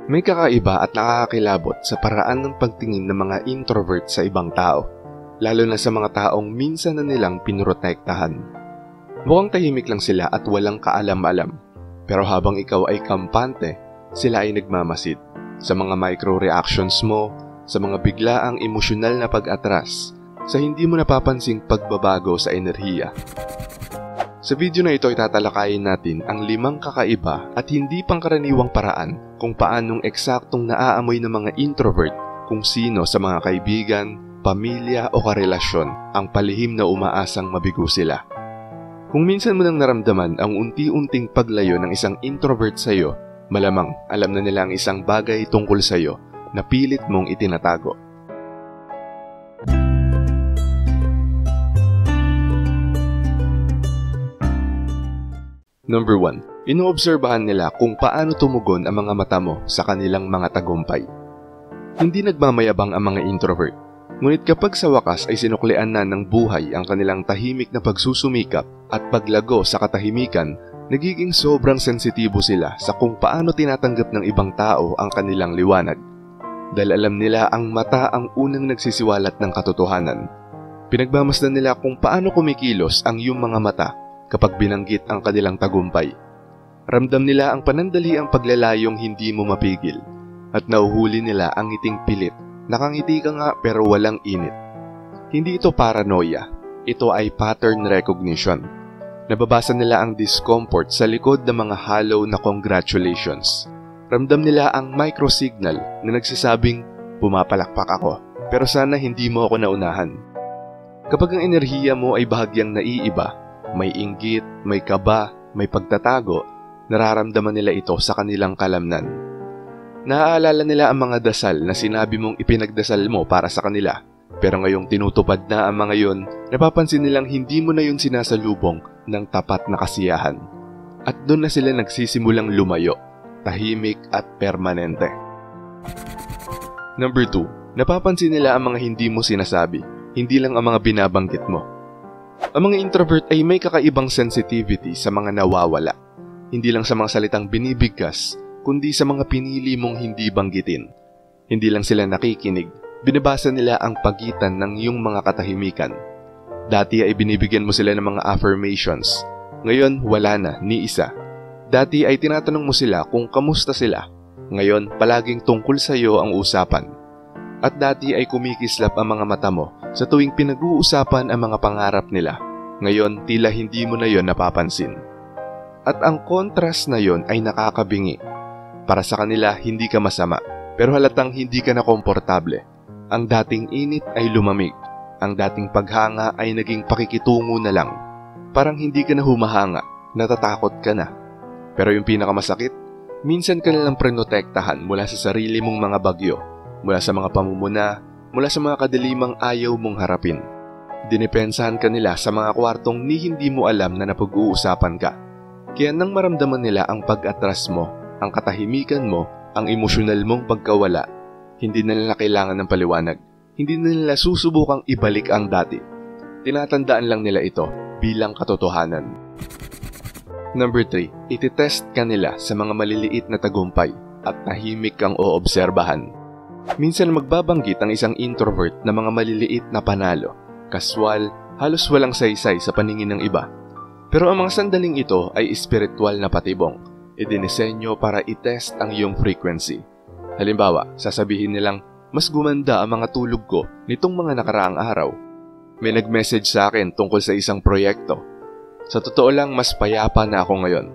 May kakaiba at nakakakilabot sa paraan ng pagtingin ng mga introvert sa ibang tao, lalo na sa mga taong minsan na nilang pinrotektahan. Mukhang tahimik lang sila at walang kaalam-alam, pero habang ikaw ay kampante, sila ay nagmamasid sa mga micro-reactions mo, sa mga biglaang emosyonal na pag-atras, sa hindi mo napapansing pagbabago sa enerhiya. Sa video na ito ay tatalakayin natin ang 5 kakaiba at hindi pangkaraniwang paraan kung paanong eksaktong naaamoy ng mga introvert kung sino sa mga kaibigan, pamilya o karelasyon ang palihim na umaasang mabigo sila. Kung minsan mo nang naramdaman ang unti-unting paglayo ng isang introvert sa iyo, malamang alam na nila ang isang bagay tungkol sa iyo na pilit mong itinatago. Number 1. Inoobserbahan nila kung paano tumugon ang mga mata mo sa kanilang mga tagumpay. Hindi nagmamayabang ang mga introvert, ngunit kapag sa wakas ay sinuklian na ng buhay ang kanilang tahimik na pagsusumikap at paglago sa katahimikan, nagiging sobrang sensitibo sila sa kung paano tinatanggap ng ibang tao ang kanilang liwanag. Dahil alam nila ang mata ang unang nagsisiwalat ng katotohanan. Pinagmamasdan nila kung paano kumikilos ang iyong mga mata kapag binanggit ang kanilang tagumpay. Ramdam nila ang panandaliang paglalayong hindi mo mapigil at nauhuli nila ang ngiting pilit. Nakangiti ka nga pero walang init. Hindi ito paranoia, ito ay pattern recognition. Nababasa nila ang discomfort sa likod ng mga hollow na congratulations. Ramdam nila ang microsignal na nagsasabing, pumapalakpak ako, pero sana hindi mo ako naunahan. Kapag ang enerhiya mo ay bahagyang naiiba, may inggit, may kaba, may pagtatago, nararamdaman nila ito sa kanilang kalamnan. Naaalala nila ang mga dasal na sinabi mong ipinagdasal mo para sa kanila, pero ngayong tinutupad na ang mga yon, napapansin nilang hindi mo na yun sinasalubong ng tapat na kasiyahan. At doon na sila nagsisimulang lumayo, tahimik at permanente. Number 2. Napapansin nila ang mga hindi mo sinasabi, hindi lang ang mga binabanggit mo. Ang mga introvert ay may kakaibang sensitivity sa mga nawawala. Hindi lang sa mga salitang binibigkas, kundi sa mga pinili mong hindi banggitin. Hindi lang sila nakikinig, binabasa nila ang pagitan ng iyong mga katahimikan. Dati ay binibigyan mo sila ng mga affirmations. Ngayon, wala na, ni isa. Dati ay tinatanong mo sila kung kamusta sila. Ngayon, palaging tungkol sa iyo ang usapan. At dati ay kumikislap ang mga mata mo sa tuwing pinag-uusapan ang mga pangarap nila. Ngayon, tila hindi mo na yon napapansin. At ang kontrast na yon ay nakakabingi. Para sa kanila, hindi ka masama, pero halatang hindi ka na komportable. Ang dating init ay lumamig. Ang dating paghanga ay naging pakikitungo na lang. Parang hindi ka na humahanga, natatakot ka na. Pero yung pinakamasakit, minsan ka nalang prenotektahan mula sa sarili mong mga bagyo, mula sa mga pamumuna, mula sa mga kadilimang ayaw mong harapin. Dinipensahan ka nila sa mga kwartong ni hindi mo alam na napag-uusapan ka. Kaya nang maramdaman nila ang pag-atras mo, ang katahimikan mo, ang emosyonal mong pagkawala, hindi na nila kailangan ng paliwanag. Hindi na nila susubukang ibalik ang dati. Tinatandaan lang nila ito bilang katotohanan. Number 3. Ititest ka nila sa mga maliliit na tagumpay at tahimik kang oobserbahan. Minsan magbabanggit ang isang introvert na mga maliliit na panalo, kaswal, halos walang saysay sa paningin ng iba. Pero ang mga sandaling ito ay espiritual na patibong, idinisenyo para itest ang iyong frequency. Halimbawa, sasabihin nilang, mas gumanda ang mga tulog ko nitong mga nakaraang araw. May nag-message sa akin tungkol sa isang proyekto. Sa totoo lang, mas payapa na ako ngayon.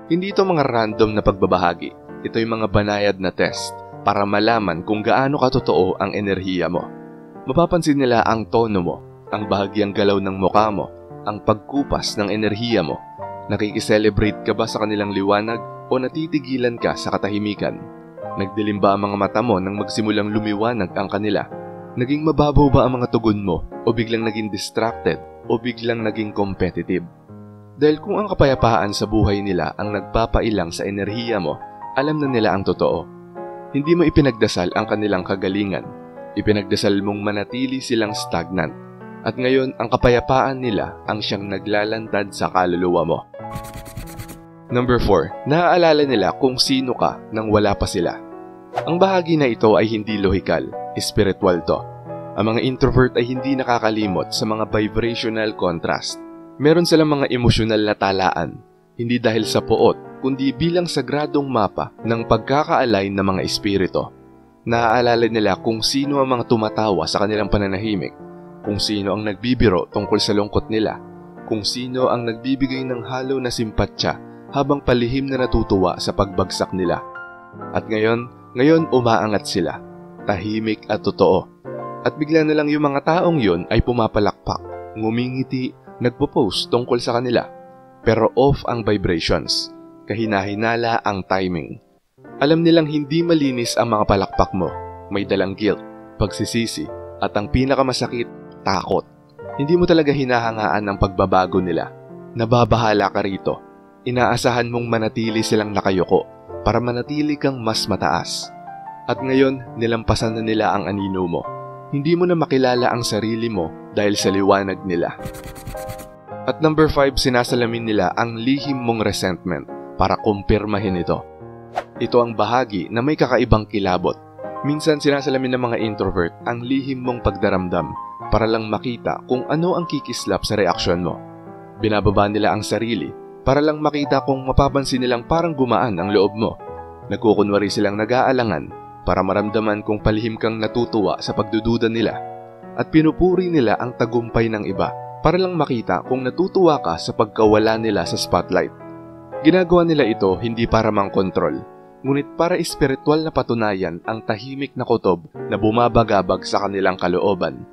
Hindi ito mga random na pagbabahagi. Ito yung mga banayad na test para malaman kung gaano katotoo ang enerhiya mo. Mapapansin nila ang tono mo, ang bahagyang galaw ng mukha mo, ang pagkupas ng enerhiya mo. Nakikiselebrate ka ba sa kanilang liwanag o natitigilan ka sa katahimikan? Nagdilim ba ang mga mata mo nang magsimulang lumiwanag ang kanila? Naging mababaw ba ang mga tugon mo o biglang naging distracted o biglang naging competitive? Dahil kung ang kapayapaan sa buhay nila ang nagpapailang sa enerhiya mo, alam na nila ang totoo. Hindi mo ipinagdasal ang kanilang kagalingan. Ipinagdasal mong manatili silang stagnant. At ngayon, ang kapayapaan nila ang siyang naglalantad sa kaluluwa mo. Number 4. Naaalala nila kung sino ka nang wala pa sila. Ang bahagi na ito ay hindi lohikal, espiritual to. Ang mga introvert ay hindi nakakalimot sa mga vibrational contrast. Meron silang mga emosyonal na talaan, hindi dahil sa poot, kundi bilang sagradong mapa ng pagkaka-align ng mga espiritu. Naaalala nila kung sino ang mga tumatawa sa kanilang pananahimik, kung sino ang nagbibiro tungkol sa lungkot nila, kung sino ang nagbibigay ng halo na simpatya habang palihim na natutuwa sa pagbagsak nila. At ngayon umaangat sila, tahimik at totoo. At bigla na lang yung mga taong yon ay pumapalakpak, ngumingiti, nagpo-post tungkol sa kanila. Pero off ang vibrations, kahina-hinala ang timing. Alam nilang hindi malinis ang mga palakpak mo, may dalang guilt, pagsisisi, at ang pinakamasakit, takot. Hindi mo talaga hinahangaan ang pagbabago nila. Nababahala ka rito. Inaasahan mong manatili silang nakayuko para manatili kang mas mataas. At ngayon, nilampasan na nila ang anino mo. Hindi mo na makilala ang sarili mo dahil sa liwanag nila. At number 5, sinasalamin nila ang lihim mong resentment para kumpirmahin ito. Ito ang bahagi na may kakaibang kilabot. Minsan sinasalamin ng mga introvert ang lihim mong pagdaramdam para lang makita kung ano ang kikislap sa reaksyon mo. Binababa nila ang sarili para lang makita kung mapapansin nilang parang gumaan ang loob mo. Nagkukunwari silang nag-aalangan para maramdaman kung palihim kang natutuwa sa pagdududa nila. At pinupuri nila ang tagumpay ng iba para lang makita kung natutuwa ka sa pagkawala nila sa spotlight. Ginagawa nila ito hindi para mangkontrol, ngunit para espiritual na patunayan ang tahimik na kutob na bumabagabag sa kanilang kalooban.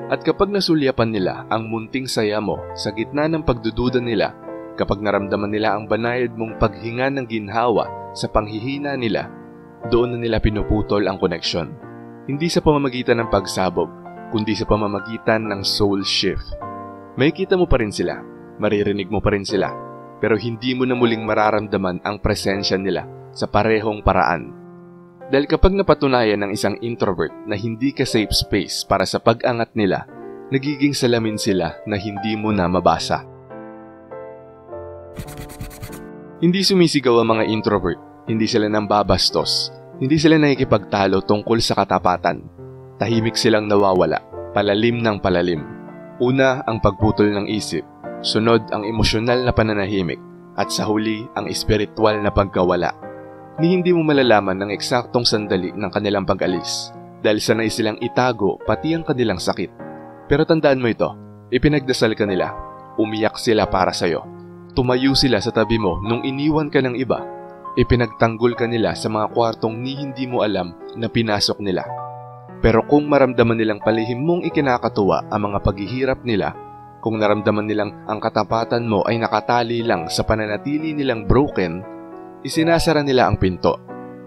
At kapag nasulyapan nila ang munting saya mo sa gitna ng pagdududa nila, kapag naramdaman nila ang banayad mong paghinga ng ginhawa sa panghihina nila, doon na nila pinuputol ang koneksyon. Hindi sa pamamagitan ng pagsabog, kundi sa pamamagitan ng soul shift. Makikita mo pa rin sila, maririnig mo pa rin sila, pero hindi mo na muling mararamdaman ang presensya nila sa parehong paraan. Dahil kapag napatunayan ng isang introvert na hindi ka safe space para sa pag-angat nila, nagiging salamin sila na hindi mo na mabasa. Hindi sumisigaw ang mga introvert, hindi sila nambabastos, hindi sila nakikipagtalo tungkol sa katapatan. Tahimik silang nawawala, palalim ng palalim. Una ang pagputol ng isip, sunod ang emosyonal na pananahimik, at sa huli ang espiritual na pagkawala. Ni hindi mo malalaman ng eksaktong sandali ng kanilang pag-alis dahil sanay silang itago pati ang kanilang sakit. Pero tandaan mo ito, ipinagdasal ka nila, umiyak sila para sa'yo. Tumayo sila sa tabi mo nung iniwan ka ng iba. Ipinagtanggol ka nila sa mga kwartong ni hindi mo alam na pinasok nila. Pero kung maramdaman nilang palihim mong ikinakatuwa ang mga paghihirap nila, kung naramdaman nilang ang katapatan mo ay nakatali lang sa pananatili nilang broken, isinasara nila ang pinto,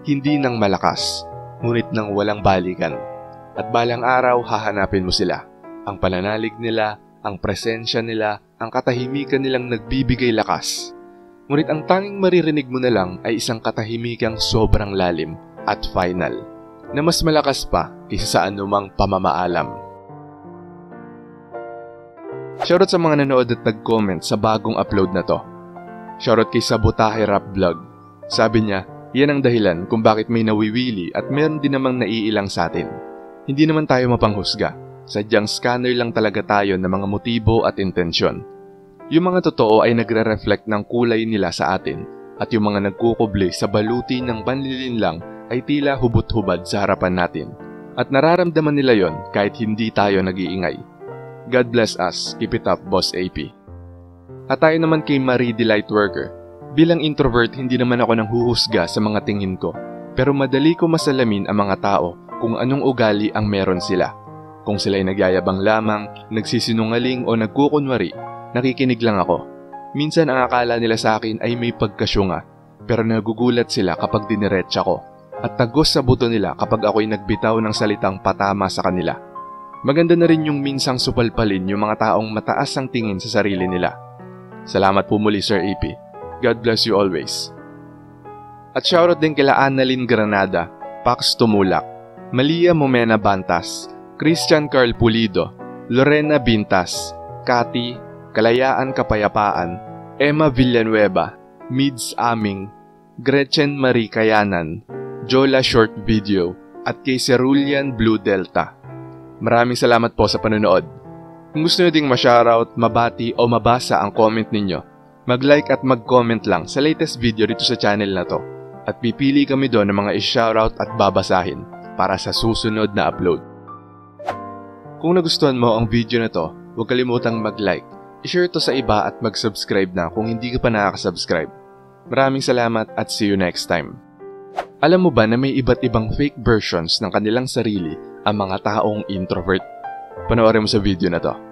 hindi ng malakas, ngunit ng walang balikan. At balang araw hahanapin mo sila, ang pananalig nila, ang presensya nila, ang katahimikan nilang nagbibigay lakas. Ngunit ang tanging maririnig mo na lang ay isang katahimikang sobrang lalim at final, na mas malakas pa kaysa sa anumang pamamaalam. Shoutout sa mga nanood at nag-comment sa bagong upload na to. Shoutout kay Sabotahe Rap Vlog. Sabi niya, yan ang dahilan kung bakit may nawiwili at meron din namang naiilang sa atin. Hindi naman tayo mapanghusga. Sadyang scanner lang talaga tayo ng mga motibo at intensyon. Yung mga totoo ay nagre-reflect ng kulay nila sa atin at yung mga nagkukubli sa baluti ng panlilinlang ay tila hubot-hubad sa harapan natin. At nararamdaman nila yon kahit hindi tayo nag-iingay. God bless us. Keep it up, Boss AP. At tayo naman kay Marie the Lightworker. Bilang introvert, hindi naman ako nang huhusga sa mga tingin ko. Pero madali ko masalamin ang mga tao kung anong ugali ang meron sila. Kung sila'y nagyayabang lamang, nagsisinungaling o nagkukunwari, nakikinig lang ako. Minsan ang akala nila sa akin ay may pagkasyunga, pero nagugulat sila kapag diniretsa ko. At tagos sa buto nila kapag ako'y nagbitaw ng salitang patama sa kanila. Maganda na rin yung minsang supalpalin yung mga taong mataas ang tingin sa sarili nila. Salamat po muli, Sir AP. God bless you always. At shoutout din kila Annalyn Granada, Pax Tumulak, Malia Momena Bantas, Christian Carl Pulido, Lorena Bintas, Cathy, Kalayaan Kapayapaan, Emma Villanueva, Mids Aming, Gretchen Marie Kayanan, Jola Short Video, at kay Cerulean Blue Delta. Maraming salamat po sa panonood. Kung gusto nyo ding ma-shoutout, mabati o mabasa ang comment ninyo, mag-like at mag-comment lang sa latest video dito sa channel na to at pipili kami doon ng mga i-shoutout at babasahin para sa susunod na upload. Kung nagustuhan mo ang video na to, huwag kalimutang mag-like, i-share to sa iba at mag-subscribe na kung hindi ka pa nakaka-subscribe. Maraming salamat at see you next time. Alam mo ba na may iba't ibang fake versions ng kanilang sarili ang mga taong introvert? Panoorin mo sa video na to.